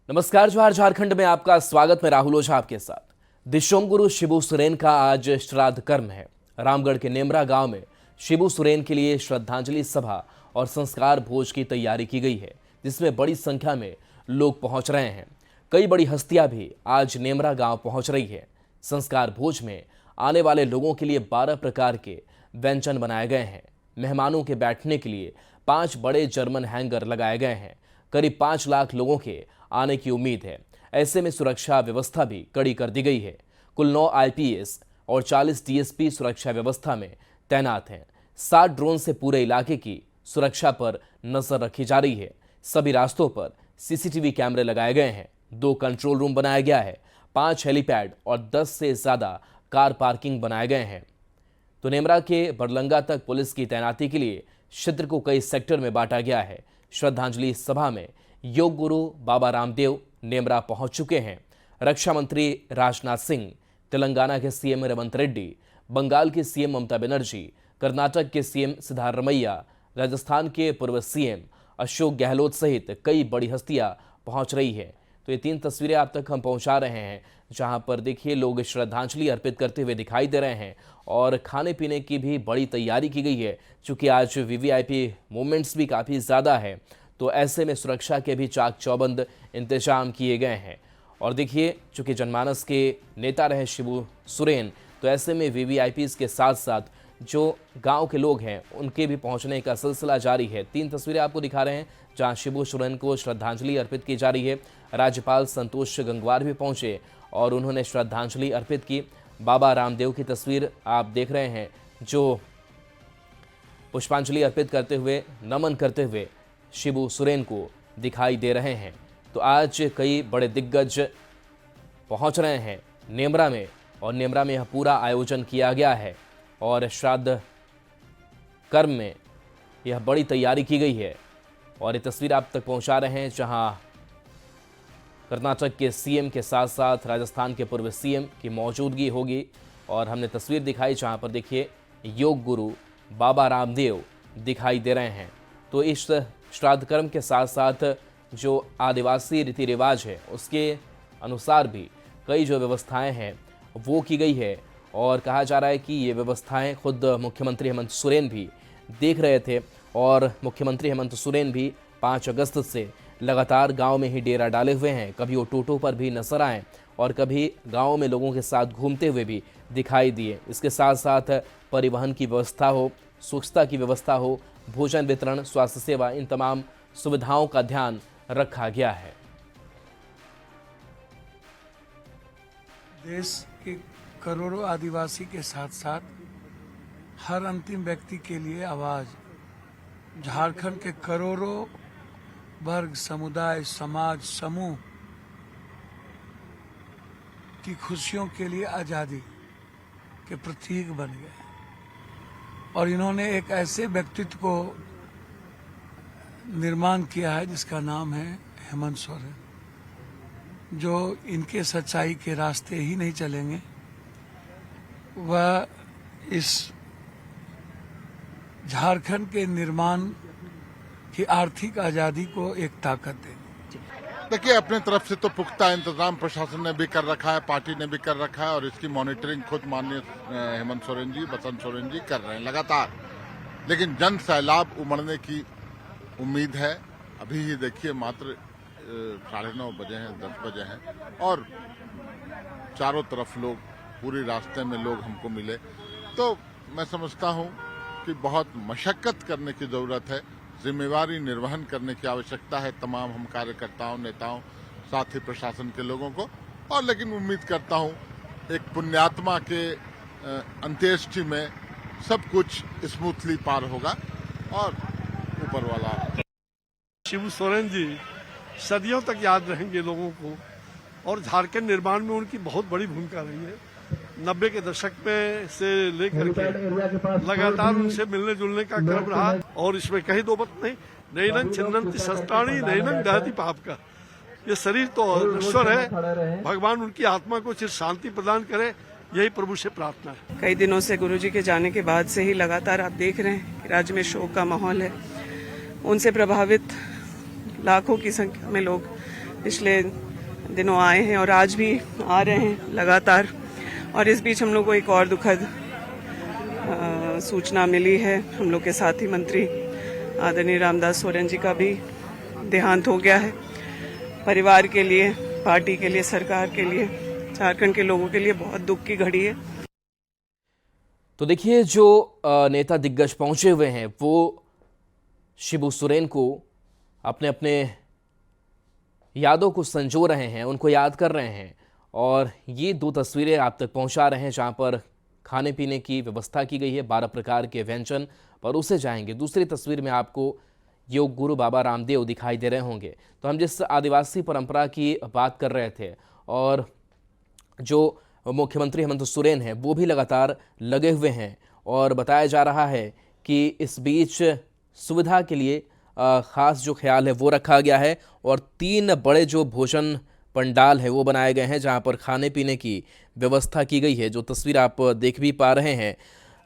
नमस्कार, जोहार। झारखंड में आपका स्वागत। मैं राहुल ओझा आपके साथ। दिशोम गुरु शिबू सोरेन का आज श्राद्ध कर्म है। रामगढ़ के नेमरा गांव में शिबू सोरेन के लिए श्रद्धांजलि सभा और संस्कार भोज की तैयारी की गई है, जिसमें बड़ी संख्या में लोग पहुंच रहे हैं। कई बड़ी हस्तियां भी आज नेमरा गांव पहुंच रही है। संस्कार भोज में आने वाले लोगों के लिए 12 प्रकार के व्यंजन बनाए गए हैं। मेहमानों के बैठने के लिए 5 बड़े जर्मन हैंगर लगाए गए हैं। करीब 5 लाख लोगों के आने की उम्मीद है। ऐसे में सुरक्षा व्यवस्था भी कड़ी कर दी गई है। कुल 9 आईपीएस और 40 डीएसपी सुरक्षा व्यवस्था में तैनात हैं। 60 ड्रोन से पूरे इलाके की सुरक्षा पर नजर रखी जा रही है। सभी रास्तों पर सीसीटीवी कैमरे लगाए गए हैं। 2 कंट्रोल रूम बनाया गया है। 5 हेलीपैड और 10 से ज्यादा कार पार्किंग बनाए गए हैं। तो नेमरा के बरलंगा तक पुलिस की तैनाती के लिए क्षेत्र को कई सेक्टर में बांटा गया है। श्रद्धांजलि सभा में योग गुरु बाबा रामदेव नेमरा पहुंच चुके हैं। रक्षा मंत्री राजनाथ सिंह, तेलंगाना के सीएम रेवंत रेड्डी, बंगाल के सीएम ममता बनर्जी, कर्नाटक के सीएम सिद्धारमैया, राजस्थान के पूर्व सीएम अशोक गहलोत सहित कई बड़ी हस्तियां पहुंच रही है। तो ये 3 तस्वीरें आप तक हम पहुंचा रहे हैं, जहां पर देखिए लोग श्रद्धांजलि अर्पित करते हुए दिखाई दे रहे हैं और खाने पीने की भी बड़ी तैयारी की गई है। चूंकि आज वीवीआईपी मूवमेंट्स भी काफ़ी ज़्यादा है, तो ऐसे में सुरक्षा के भी चाक चौबंद इंतजाम किए गए हैं। और देखिए, चूंकि जनमानस के नेता रहे शिबू सोरेन, तो ऐसे में वीवीआईपीज़ के साथ साथ जो गांव के लोग हैं उनके भी पहुंचने का सिलसिला जारी है। 3 तस्वीरें आपको दिखा रहे हैं जहां शिबू सोरेन को श्रद्धांजलि अर्पित की जा रही है। राज्यपाल संतोष गंगवार भी पहुंचे और उन्होंने श्रद्धांजलि अर्पित की। बाबा रामदेव की तस्वीर आप देख रहे हैं, जो पुष्पांजलि अर्पित करते हुए, नमन करते हुए शिबू सोरेन को दिखाई दे रहे हैं। तो आज कई बड़े दिग्गज पहुंच रहे हैं नेमरा में, और नेमरा में यह पूरा आयोजन किया गया है और श्राद्ध कर्म में यह बड़ी तैयारी की गई है। और ये तस्वीर आप तक पहुंचा रहे हैं जहां कर्नाटक के सीएम के साथ साथ राजस्थान के पूर्व सीएम की मौजूदगी होगी। और हमने तस्वीर दिखाई जहां पर देखिए योग गुरु बाबा रामदेव दिखाई दे रहे हैं। तो इस श्राद्ध कर्म के साथ साथ जो आदिवासी रीति रिवाज है उसके अनुसार भी कई जो व्यवस्थाएं हैं वो की गई है। और कहा जा रहा है कि ये व्यवस्थाएं खुद मुख्यमंत्री हेमंत सोरेन भी देख रहे थे। और मुख्यमंत्री हेमंत सोरेन भी 5 अगस्त से लगातार गांव में ही डेरा डाले हुए हैं। कभी वो टोटो पर भी नजर आए और कभी गांव में लोगों के साथ घूमते हुए भी दिखाई दिए। इसके साथ साथ परिवहन की व्यवस्था हो, स्वच्छता की व्यवस्था हो, भोजन वितरण, स्वास्थ्य सेवा, इन तमाम सुविधाओं का ध्यान रखा गया है। देश के करोड़ों आदिवासी के साथ साथ हर अंतिम व्यक्ति के लिए आवाज, झारखंड के करोड़ों वर्ग, समुदाय, समाज, समूह की खुशियों के लिए आजादी के प्रतीक बन गए। और इन्होंने एक ऐसे व्यक्तित्व को निर्माण किया है जिसका नाम है हेमंत सोरेन, जो इनके सच्चाई के रास्ते ही नहीं चलेंगे, वह इस झारखंड के निर्माण की आर्थिक आजादी को एक ताकत देंगे। देखिए, अपने तरफ से तो पुख्ता इंतजाम प्रशासन ने भी कर रखा है, पार्टी ने भी कर रखा है, और इसकी मॉनिटरिंग खुद माननीय हेमंत सोरेन जी, बसंत सोरेन जी कर रहे हैं लगातार। लेकिन जन सैलाब उमड़ने की उम्मीद है। अभी ही देखिए मात्र 9:30 बजे हैं, 10 बजे हैं, और चारों तरफ लोग, पूरी रास्ते में लोग हमको मिले। तो मैं समझता हूं कि बहुत मशक्कत करने की जरूरत है, जिम्मेवारी निर्वहन करने की आवश्यकता है तमाम हम कार्यकर्ताओं, नेताओं, साथ ही प्रशासन के लोगों को। और लेकिन उम्मीद करता हूं एक पुण्यात्मा के अंत्येष्टि में सब कुछ स्मूथली पार होगा और ऊपर वाला। शिबू सोरेन जी सदियों तक याद रहेंगे लोगों को, और झारखंड निर्माण में उनकी बहुत बड़ी भूमिका रही है। 90 के दशक में से लेकर के लगातार उनसे मिलने जुलने का क्रम रहा। और इसमें कहीं दो मत नहीं, नैनं छिन्नन्ति शस्त्राणि नैनं दहति पाप का। ये शरीर तो नश्वर है, भगवान उनकी आत्मा को चिर शांति प्रदान करे, यही प्रभु से प्रार्थना है। कई दिनों से गुरुजी के जाने के बाद से ही लगातार आप देख रहे हैं कि राज्य में शोक का माहौल है। उनसे प्रभावित लाखों की संख्या में लोग पिछले दिनों आए हैं और आज भी आ रहे हैं लगातार। और इस बीच हम लोग को एक और दुखद सूचना मिली है। हम लोग के साथी मंत्री आदरणीय रामदास सोरेन जी का भी देहांत हो गया है। परिवार के लिए, पार्टी के लिए, सरकार के लिए, झारखंड के लोगों के लिए बहुत दुख की घड़ी है। तो देखिए, जो नेता दिग्गज पहुंचे हुए हैं वो शिबू सोरेन को अपने अपने यादों को संजो रहे हैं, उनको याद कर रहे हैं। और ये 2 तस्वीरें आप तक पहुंचा रहे हैं जहां पर खाने पीने की व्यवस्था की गई है, 12 प्रकार के व्यंजन परोसे जाएंगे। दूसरी तस्वीर में आपको योग गुरु बाबा रामदेव दिखाई दे रहे होंगे। तो हम जिस आदिवासी परंपरा की बात कर रहे थे, और जो मुख्यमंत्री हेमंत सोरेन हैं वो भी लगातार लगे हुए हैं, और बताया जा रहा है कि इस बीच सुविधा के लिए खास जो ख्याल है वो रखा गया है, और 3 बड़े जो भोजन पंडाल है वो बनाए गए हैं जहां पर खाने पीने की व्यवस्था की गई है। जो तस्वीर आप देख भी पा रहे हैं,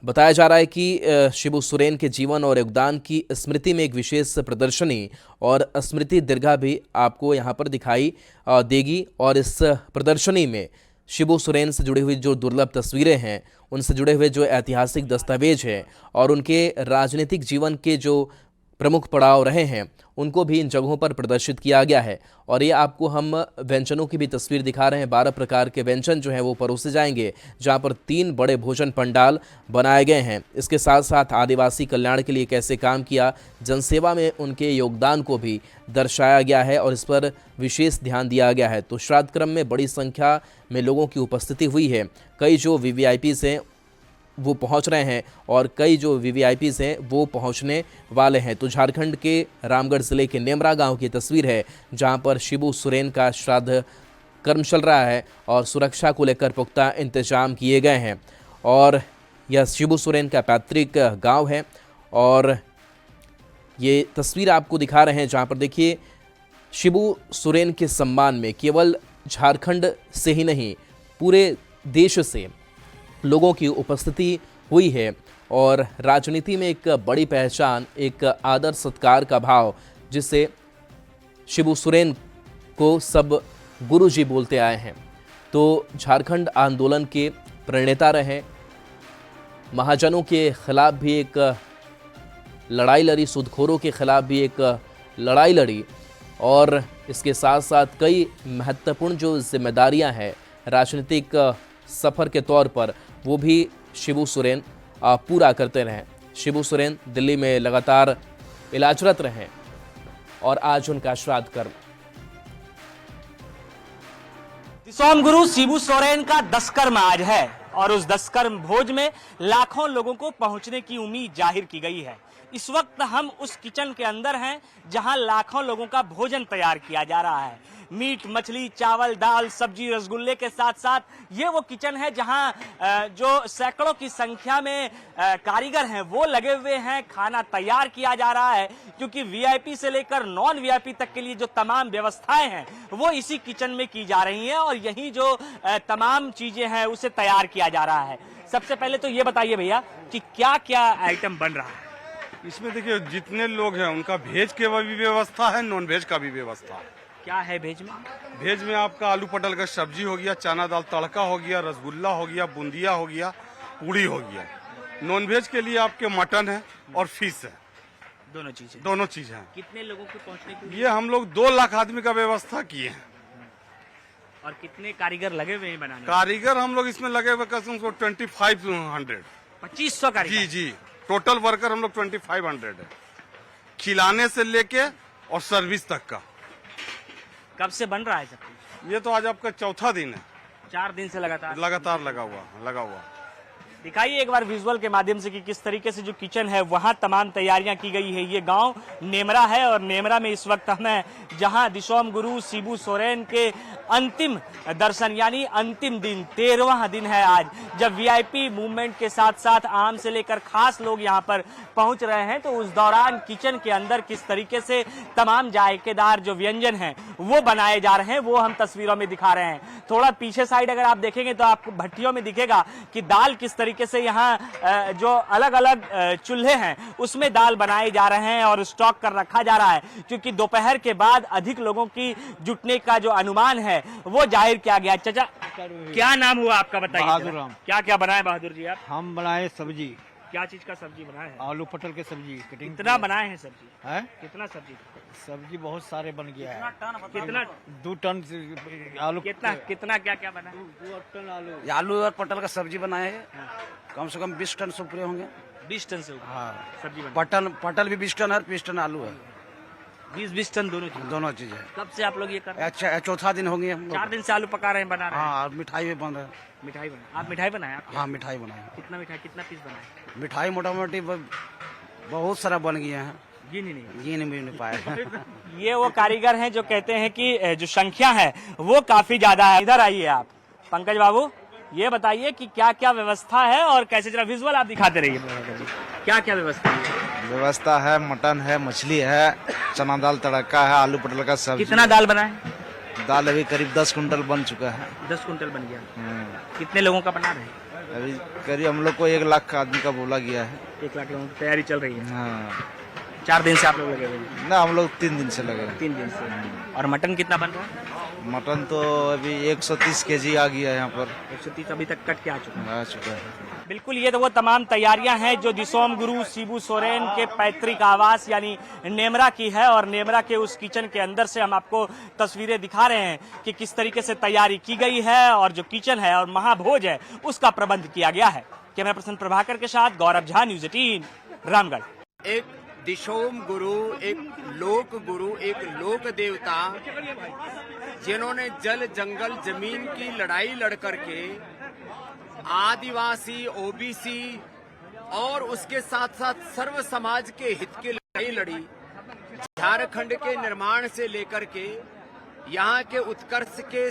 बताया जा रहा है कि शिबू सोरेन के जीवन और योगदान की स्मृति में एक विशेष प्रदर्शनी और स्मृति दीर्घा भी आपको यहाँ पर दिखाई देगी। और इस प्रदर्शनी में शिबू सोरेन से जुड़ी हुई जो दुर्लभ तस्वीरें हैं, उनसे जुड़े हुए जो ऐतिहासिक दस्तावेज हैं और उनके राजनीतिक जीवन के जो प्रमुख पड़ाव रहे हैं, उनको भी इन जगहों पर प्रदर्शित किया गया है। और ये आपको हम व्यंजनों की भी तस्वीर दिखा रहे हैं। 12 प्रकार के व्यंजन जो हैं वो परोसे जाएंगे, जहां पर 3 बड़े भोजन पंडाल बनाए गए हैं। इसके साथ साथ आदिवासी कल्याण के लिए कैसे काम किया, जनसेवा में उनके योगदान को भी दर्शाया गया है और इस पर विशेष ध्यान दिया गया है। तो श्राद्ध क्रम में बड़ी संख्या में लोगों की उपस्थिति हुई है। कई जो वीवीआईपीज़ हैं वो पहुंच रहे हैं और कई जो वीवीआईपीज़ हैं वो पहुंचने वाले हैं। तो झारखंड के रामगढ़ ज़िले के नेमरा गांव की तस्वीर है जहां पर शिबू सोरेन का श्राद्ध कर्म चल रहा है और सुरक्षा को लेकर पुख्ता इंतजाम किए गए हैं। और यह शिबू सोरेन का पैतृक गांव है और ये तस्वीर आपको दिखा रहे हैं जहां पर देखिए, शिबू सोरेन के सम्मान में केवल झारखंड से ही नहीं पूरे देश से लोगों की उपस्थिति हुई है। और राजनीति में एक बड़ी पहचान, एक आदर सत्कार का भाव, जिससे शिबू सोरेन को सब गुरुजी बोलते आए हैं। तो झारखंड आंदोलन के प्रणेता रहे, महाजनों के खिलाफ भी एक लड़ाई लड़ी, सूदखोरों के खिलाफ भी एक लड़ाई लड़ी, और इसके साथ साथ कई महत्वपूर्ण जो जिम्मेदारियां हैं राजनीतिक सफ़र के तौर पर, वो भी शिबू सोरेन पूरा करते रहे। शिबू सोरेन दिल्ली में लगातार इलाजरत रहे और आज उनका श्राद्ध कर्म। दिसोम गुरु शिबू सोरेन का 10 कर्म आज है और उस 10 कर्म भोज में लाखों लोगों को पहुंचने की उम्मीद जाहिर की गई है। इस वक्त हम उस किचन के अंदर हैं जहां लाखों लोगों का भोजन तैयार किया जा रहा है। मीट, मछली, चावल, दाल, सब्जी, रसगुल्ले के साथ साथ ये वो किचन है जहां जो सैकड़ों की संख्या में कारीगर हैं वो लगे हुए हैं। खाना तैयार किया जा रहा है क्योंकि वीआईपी से लेकर नॉन वीआईपी तक के लिए जो तमाम व्यवस्थाएं हैं वो इसी किचन में की जा रही हैं और यही जो तमाम चीजें हैं उसे तैयार किया जा रहा है। सबसे पहले तो ये बताइए भैया कि क्या क्या आइटम बन रहा है इसमें? देखिए, जितने लोग हैं उनका वेज के भी व्यवस्था है, नॉन वेज का भी व्यवस्था है। क्या है वेज में? वेज में आपका आलू पटल का सब्जी हो गया, चना दाल तड़का हो गया, रसगुल्ला हो गया, बूंदिया हो गया, पूड़ी हो गया। नॉन वेज के लिए आपके मटन है और फिश है। दोनों चीज है। कितने लोगों को पहुंचने के लिए? ये हम लोग 2 लाख आदमी का व्यवस्था किए हैं। और कितने कारीगर लगे हुए हैं बनाने? कारीगर हम लोग इसमें लगे हुए 2500 2500 कारीगर। जी जी, टोटल वर्कर हम लोग 2500 है, खिलाने से लेके और सर्विस तक का। कब से बन रहा है सब कुछ? ये तो आज आपका 4था दिन है। 4 दिन से लगातार लगा हुआ। दिखाइए एक बार विजुअल के माध्यम से कि किस तरीके से जो किचन है वहां तमाम तैयारियां की गई है। ये गांव नेमरा है और नेमरा में इस वक्त हम हैं जहां दिसोम गुरु शिबू सोरेन के अंतिम दर्शन यानी अंतिम दिन 13वां दिन है आज, जब वीआईपी मूवमेंट के साथ साथ आम से लेकर खास लोग यहां पर पहुंच रहे हैं। तो उस दौरान किचन के अंदर किस तरीके से तमाम जायकेदार जो व्यंजन हैं वो बनाए जा रहे हैं वो हम तस्वीरों में दिखा रहे हैं। थोड़ा पीछे साइड अगर आप देखेंगे तो आपको भट्टियों में दिखेगा कि दाल किस तरीके से यहाँ जो अलग अलग चूल्हे हैं उसमें दाल बनाए जा रहे हैं और स्टॉक कर रखा जा रहा है, क्योंकि दोपहर के बाद अधिक लोगों की जुटने का जो अनुमान है वो जाहिर किया गया। चाचा, क्या नाम हुआ आपका, बताइए। बहादुर राम। क्या क्या बनाए बहादुर जी आप? हम बनाए सब्जी, क्या चीज का सब्जी बनाए है? आलू पटल के सब्जी कटिंग। कितना बनाए हैं सब्जी? है कितना सब्जी? सब्जी बहुत सारे बन गया है। कितना 2 टन आलू। कितना क्या क्या बना? 2 टन आलू। आलू और पटल का सब्जी बनाए हैं, कम से कम 20 टन से ऊपर होंगे। 20 टन से ऊपर हाँ, सब्जी बना। पटल भी 20 टन है, 20 टन आलू है। 20 टन दोनों चीज है। कब से आप लोग ये कर रहे हैं? अच्छा, चौथा दिन होंगे हम लोग। 4 दिन से आलू पका रहे हैं, बना रहे हैं। हाँ, और मिठाई भी बन रहा है। मिठाई बना, आप मिठाई बनाए? हाँ, मिठाई बनाए। कितना मिठाई, कितना पीस बनाए? मिठाई मोटा मोटी बहुत सारा बन गया है, गिन ही नहीं। गिन भी नहीं पाए। ये वो कारीगर हैं जो कहते हैं कि जो संख्या है वो काफी ज्यादा है। इधर आइए आप, पंकज बाबू, ये बताइए कि क्या क्या व्यवस्था है और कैसे, जरा विजुअल आप दिखाते रहिए। क्या क्या व्यवस्था है? व्यवस्था है, मटन है, मछली है, चना दाल तड़का है, आलू पटल का सब्जी। कितना दाल बना है? दाल अभी करीब 10 कुंटल बन चुका है। 10 कुंटल बन गया। कितने लोगों का बना रहे हैं? अभी करीब हम लोग को 1 लाख का आदमी का बोला गया है। 1 लाख लोगों की तैयारी चल रही है। हाँ, 4 दिन से आप लोग लगे हुए हैं? ना, हम लोग 3 दिन से लगे। 3 दिन से। और मटन कितना बन रहा है? मटन तो अभी 130 केजी आ गया है यहाँ पर। 130 अभी तक कट के आ चुका है। बिल्कुल, ये तो वो तमाम तैयारियां हैं जो दिसोम गुरु शिबू सोरेन के पैतृक आवास यानी नेमरा की है, और नेमरा के उस किचन के अंदर से हम आपको तस्वीरें दिखा रहे हैं कि किस तरीके से तैयारी की गई है, और जो किचन है और महाभोज है उसका प्रबंध किया गया है। कैमरा पर्सन प्रभाकर के साथ गौरव झा, न्यूज़ 18 रामगढ़। एक दिशोम गुरु, एक लोक गुरु, एक लोक देवता, जिन्होंने जल जंगल जमीन की लड़ाई लड़ करके आदिवासी, ओबीसी और उसके साथ साथ सर्व समाज के हित की लड़ाई लड़ी। झारखंड के निर्माण से लेकर के यहाँ के उत्कर्ष के